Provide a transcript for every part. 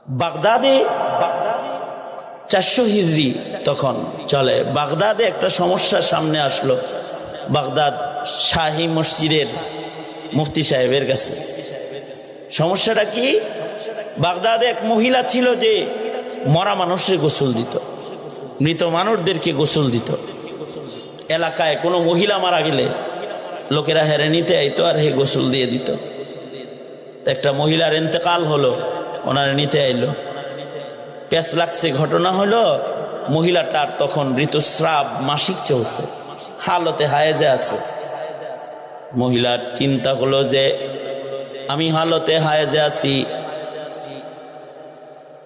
বাগদাদে 400 হিজরি তখন চলে। বাগদাদে একটা সমস্যার সামনে আসলো বাগদাদ শাহী মসজিদের মুফতি সাহেবের কাছে। সমস্যাটা কি? বাগদাদে এক মহিলা ছিল যে মরা মানুষের গোসল দিত, মৃত মানুষদেরকে গোসল দিত। এলাকায় কোনো মহিলা মারা গেলে লোকেরা হেরে নিতে আইতো আর হে গোসল দিয়ে দিত। একটা মহিলার ইন্তেকাল হলো, ওনার নিতে আইলো, প্যাঁচ লাগছে। ঘটনা হলো মহিলাটার তখন ঋতুস্রাব মাসিক চলছে, হালতে হায়েজে আছে। মহিলার চিন্তা হলো যে আমি হালতে হায়েজে আছি,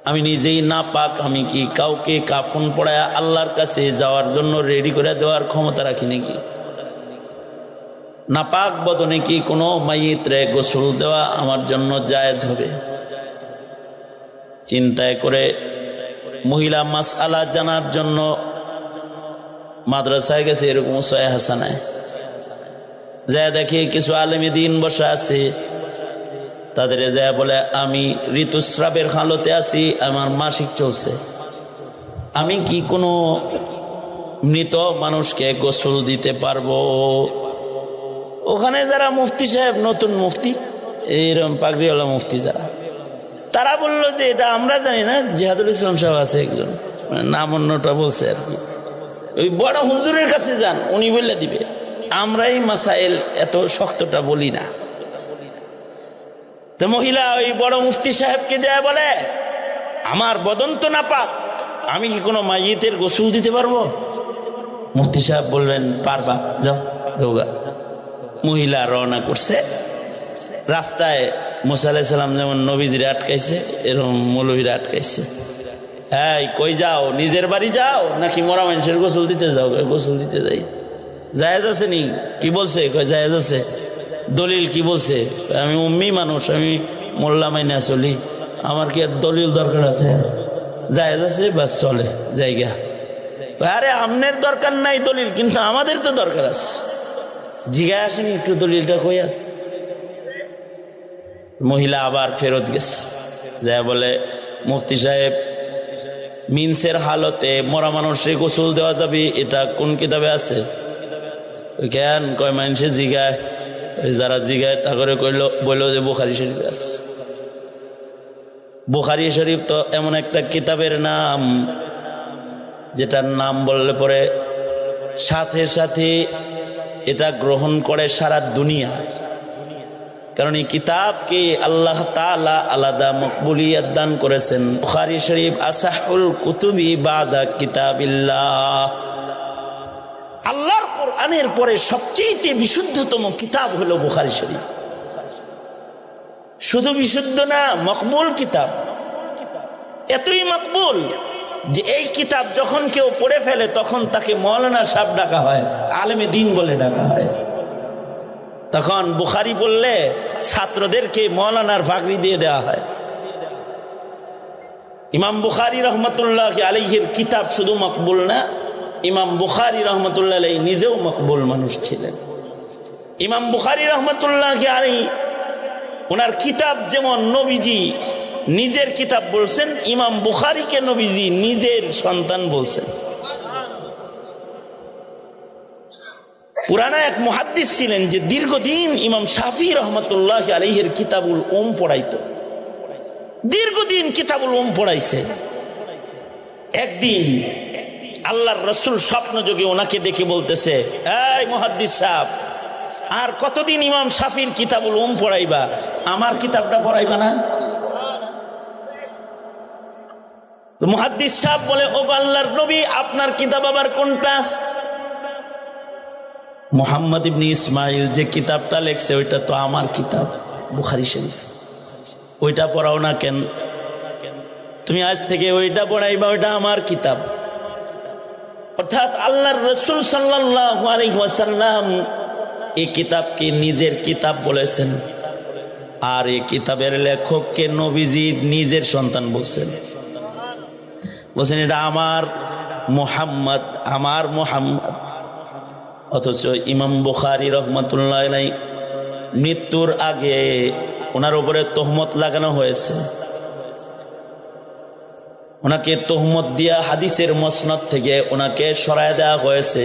আমি নিজেই না পাক, আমি কি কাউকে কাফন পড়ায় আল্লাহর কাছে যাওয়ার জন্য রেডি করে দেওয়ার ক্ষমতা রাখি নাকি? না পাক বদনে কি কোনো মাইয়িতরে গোসল দেওয়া আমার জন্য জায়েজ হবে? চিন্তায় করে মহিলা মাসআলা জানার জন্য মাদ্রাসায় গেছে, এরকম সয়ে হাসানায় যা দেখে কিছু আলেমে দিন বসা আছে। তাদের যা বলে আমি ঋতুস্রাবের হালতে আছি, আমার মাসিক চলছে, আমি কি কোনো মৃত মানুষকে গোসল দিতে পারবো? ওখানে যারা মুফতি সাহেব, নতুন মুফতি, এইরকম পাগড়িওয়ালা মুফতি যারা, তারা বললো যে এটা আমরা জানি না, জিহাদুল ইসলাম সাহেব আছে একজন, নাম অন্যটা বলছে আর কি, ওই বড় হুজুরের কাছে যান, উনি বললে দিবে, আমরা এই মাসাইল এত শক্তটা বলি না। তো মহিলা ওই বড় মুফতি সাহেবকে যায় বলে আমার বদন তো না পাক, আমি কি কোনো মাইয়িতের গোসল দিতে পারবো? মুফতি সাহেব বললেন পারবা, যাও দৌগা। মহিলা রওনা করছে। রাস্তায় মুসা আলাইহিস সালাম যেমন নবীজিরে আটকাইছে, এরকম মৌলভীরা আটকাইছে। এই কই যাও? নিজের বাড়ি যাও নাকি মরা মানুষের গোসল দিতে যাও? গোসল দিতে যাই। জায়েজ আছে নি? কি বলছে? কয় জায়েজ আছে। দলিল কি বলছে? আমি উম্মি মানুষ, আমি মোল্লা মাইনা চলি, আমার কি আর দলিল দরকার আছে? জায়েজ আছে, বাস চলে জায়গা। আরে আমনের দরকার নাই দলিল, কিন্তু আমাদের তো দরকার আছে। জিগায় আসেনি একটু দলিলটা কই আছে? মহিলা আবার ফেরত গেছে, যা বলে মুফতি সাহেব মিনসের হালতে মরা মানুষের গোসল দেওয়া যাবে, এটা কোন কিতাবে আছে? কেন? কয় মানুষে জিগায়, যারা জিগায় তা করে কইল, বললো যে বুখারী শরীফে আছে। বুখারী শরীফ তো এমন একটা কিতাবের নাম যেটার নাম বললে পরে সাথে সাথে এটা গ্রহণ করে সারা দুনিয়া। কারণ এই কিতাবকে আল্লাহ তাআলা আলাদা মকবুলিয়ত দান করেছেন। বুখারী শরীফ আসাহুল কুতুবি বাদা কিতাবিল্লাহ, আল্লাহর কোরআনের পরে সবচেয়ে বিশুদ্ধতম কিতাব হলো বুখারী শরীফ। শুধু বিশুদ্ধ না, মকবুল কিতাব। এতই মকবুল যে এই কিতাব যখন কেউ পড়ে ফেলে তখন তাকে মাওলানা সাহেব ডাকা হয়, আলেমে দ্বীন বলে ডাকা হয়। তখন বুখারী বললে ছাত্রদেরকে মাওলানার পাগড়ি দিয়ে দেওয়া হয়। ইমাম বুখারী রহমতুল্লাহ আলাইহির কিতাব শুধু মকবুল না, ইমাম বুখারী রহমতুল্লাহ আলাইহি নিজেও মকবুল মানুষ ছিলেন। ইমাম বুখারী রহমতুল্লাহ আলাইহি ওনার কিতাব যেমন নবীজি নিজের কিতাব বলছেন, ইমাম বুখারীকে নবীজি নিজের সন্তান বলছেন। পুরানা এক মুহাদ্দিস ছিলেন যে দীর্ঘদিন ইমাম শাফি রহমতুল্লাহ আলাইহির কিতাবুল পড়াইতো, দীর্ঘদিন কিতাবুল পড়াইছে। একদিন আল্লাহর রাসূল স্বপ্ন যোগে ওনাকে ডেকে বলতেছে, এই মুহাদ্দিস সাহেব, আর কতদিন ইমাম শাফির কিতাবুল পড়াইবা, আমার কিতাবটা পড়াইবা না? তো মুহাদ্দিস সাহেব বলে, ও আল্লাহর নবী, আপনার কিতাব আবার কোনটা? মুহাম্মদ ইবনে ইসমাইল যে কিতাবটা লেখছে ওইটা তো আমার কিতাব বুখারী শরীফ, ওইটা পড়াও না কেন? তুমি আজ থেকে ওইটা পড়াইবা, ওইটা আমার কিতাব। অর্থাৎ আল্লাহর রাসূল সাল্লাল্লাহু আলাইহি ওয়াসাল্লাম এই কিতাবকে নিজের কিতাব বলেছেন, আর এই কিতাবের লেখককে নবীজি নিজের সন্তান বলছেন। বলছেন এটা আমার মুহাম্মদ, আমার মুহাম্মদ। অথচ ইমাম বুখারী রহমতুল্লাহ আলাইহি মৃত্যুর আগে ওনার উপরে তহমত লাগানো হয়েছে। ওনাকে তহমত দিয়া হাদিসের মসনদ থেকে ওনাকে সরায় দেওয়া হয়েছে।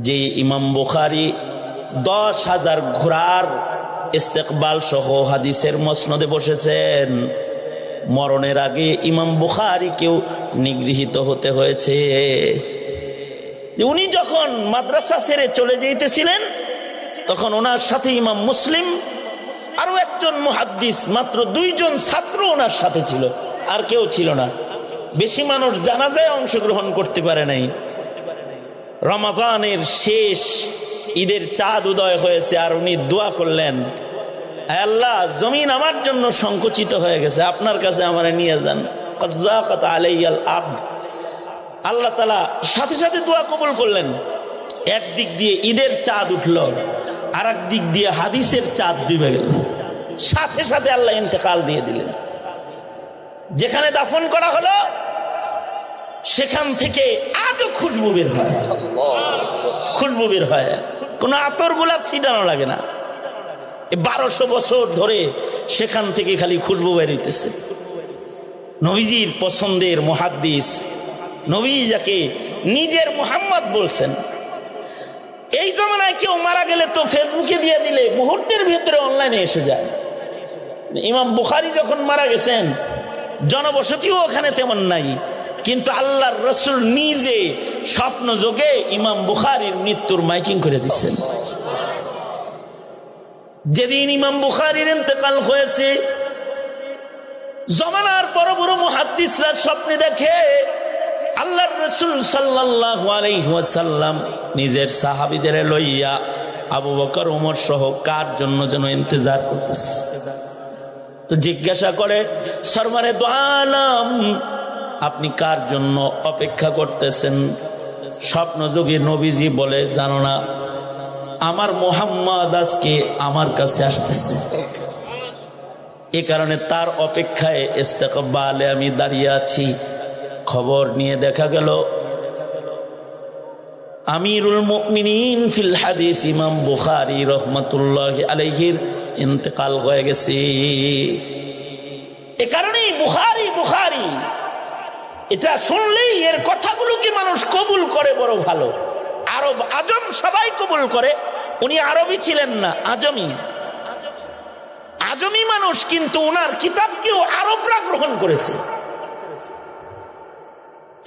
যে ইমাম বুখারী 10,000 ঘোড়ার ইস্তেকবাল সহ হাদিসের মসনদে বসেছেন, মরণের আগে ইমাম বুখারীকেও নিগৃহীত হতে হয়েছে। উনি যখন মাদ্রাসা ছেড়ে চলে যেতেছিলেন তখন ওনার সাথে ইমাম মুসলিম আরো একজন মুহাদ্দিস, মাত্র 2 জন ছাত্র ওনার সাথে ছিল, আর কেউ ছিল না। বেশি মানুষ জানাজায় অংশগ্রহণ করতে পারে নাই। রমাদানের শেষ ঈদের চাঁদ উদয় হয়েছে, আর উনি দোয়া করলেন, আল্লাহ জমিন আমার জন্য সংকুচিত হয়ে গেছে, আপনার কাছে আমারে নিয়ে যান। কদ যাকাত আলাইয়াল আরদ। আল্লাহ তাআলা সাথে সাথে দোয়া কবুল করলেন। একদিক দিয়ে ঈদের চাঁদ উঠল, আর এক দিক দিয়ে হাদিসের চাঁদ ডুবে গেল। সাথে সাথে আল্লাহ ইন্তেকাল দিয়ে দিলেন। যেখানে দাফন করা হলো সেখান থেকে আজও খুশবু বের হয়, খুশবু বের হয়, কোনো আতর গোলাপ ছিটানো লাগে না। 1200 বছর ধরে সেখান থেকে খালি খুশবু বের হইতেছে। নবীজির পছন্দের মুহাদ্দিস, নবী যাকে নিজের মুহাম্মদ বলছেন। এই জমানায় কেউ মারা গেলে তো ফেসবুকে দিয়ে দিলে মুহূর্তের ভিতরে অনলাইনে এসে যায়। ইমাম বুখারী যখন মারা গেছেন, জনবসতিও ওখানে তেমন নাই, কিন্তু আল্লাহর রাসূল নিজে স্বপ্ন যোগে ইমাম বুখারীর মৃত্যুর মাইকিং করে দিচ্ছেন। যেদিন ইমাম বুখারীর ইন্তেকাল হয়েছে, জমানার বড় বড় মুহাদ্দিসরা স্বপ্নে দেখে আল্লাহর রাসূল সাল্লাল্লাহু আলাইহি ওয়াসাল্লাম নিজের সাহাবীদের লইয়া আবু বকর ওমর সহ কার জন্য যেন ইন্তজার করতেছে। তো জিজ্ঞাসা করে, সরমারে দো আলম, আপনি কার জন্য অপেক্ষা করতেছেন? স্বপ্নযোগী নবীজি বলে, জানো না, আমার মুহাম্মদ আজকে আমার কাছে আসতেছে, এ কারণে তার অপেক্ষায় ইস্তেকবালে আমি দাঁড়িয়ে আছি। খবর নিয়ে দেখা গেল আমিরুল মুমিনিন ফিল হাদিস ইমাম বুখারী রাহমাতুল্লাহি আলাইহির ইন্তেকাল হয়ে গেছে। এ কারণেই বুখারী বুখারী এটা শুনলেই এর কথাগুলোকে মানুষ কবুল করে, বড় ভালো। আরব আজম সবাই কবুল করে, উনি আরবি ছিলেন না, আজমি। আজমি মানুষ, কিন্তু ওনার কিতাবকেও আরবরা গ্রহণ করেছে।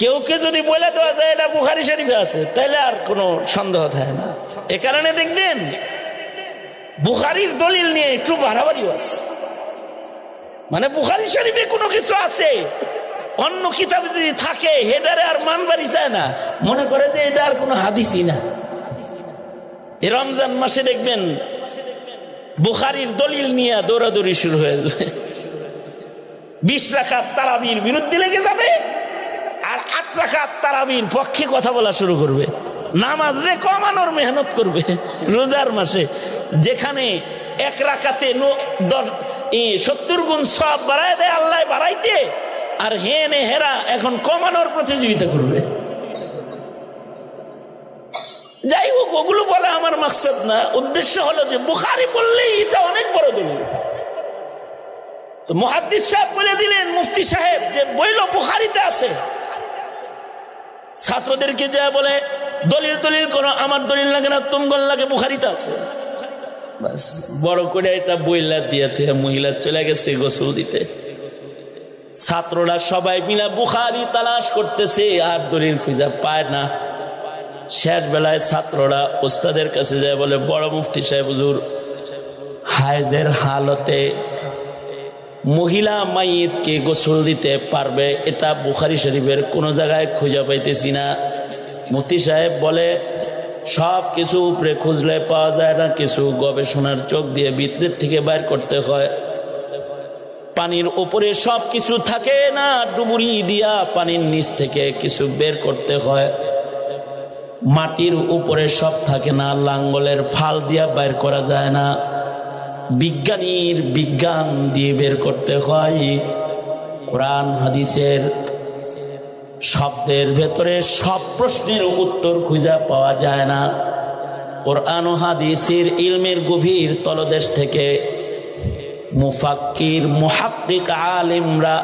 কেউ কে যদি বলে দেওয়া যায় এটা বুখারী শরীফে আছে, তাহলে আর কোনো সন্দেহ থাকে না। এ কারণে দেখবেন বুখারীর দলিল নিয়ে একটু বাড়াবাড়ি আছে। মানে বুখারী শরীফে কোনো কিছু আছে, অন্য কিতাবে যদি থাকে হেডারে আর মানবাড়ি চায় না, মনে করে যে এটা আর কোনো হাদিসই না। এই রমজান মাসে দেখবেন বুখারীর দলিল নিয়ে দৌড়াদৌড়ি শুরু হয়ে যাবে। 20 রাকাত তারাবির বিরুদ্ধে লেগে যাবে, আর 8 রাকাত তারাবির পক্ষে কথা বলা শুরু করবে। নামাজ রে কমানোর মেহনত করবে রোজার মাসে, যেখানে 1 রাকাতে 70 গুণ সওয়াব বাড়ায় দেয় আল্লাহ বাড়াইতে, আর হেনে হেরা এখন কমানোর প্রতিযোগিতা করবে। যাই হোক, ওগুলো বলা আমার মাকসাদ না। উদ্দেশ্য হলো যে বুখারী বললেই এটা অনেক বড় দলিল। তো মুহাদ্দিস সাহেব বলে দিলেন, মুফতি সাহেব যে বইল বুখারীতে আছে। ছাত্রদেরকে যা বলে, দলিল দলিল করো, আমার দলিল লাগে না, তুমগল লাগে, বুখারীতে আছে। বাস বড় করে এটা বইলা দিয়ে মহিলা চলে গেছে গোসল দিতে। ছাত্ররা সবাই মিলে বুখারী তালাশ করতেছে, আর দলিল খুঁজে পায় না। শেষ বেলায় ছাত্ররা ওস্তাদের কাছে যায়, বলে, বড় মুফতি সাহেব হুজুর, হায়েজের হালতে মহিলা মাইয়িতকে গোসল দিতে পারবে, এটা বুখারী শরীফের কোনো জায়গায় খুঁজে পাইতেছি না। মুফতি সাহেব বলে, সব কিছু উপরে খুঁজলে পাওয়া যায় না, কিছু গবেষণার চোখ দিয়ে ভিতরের থেকে বাইর করতে হয়। পানির উপরে সব কিছু থাকে না, ডুবুরি দিয়া পানির নিচ থেকে কিছু বের করতে হয়। মাটির উপরে সব থাকে না, লাঙ্গলের ফাল দিয়া বাইর করা যায় না, বিজ্ঞানীর বিজ্ঞান দিয়ে বের করতে হয়। কোরআন হাদিসের শব্দের ভেতরে সব প্রশ্নের উত্তর খুঁজে পাওয়া যায় না। কোরআন ও হাদিসের ইলমের গভীর তলদেশ থেকে মুফাক্কির মুহাক্কিক আলিমরা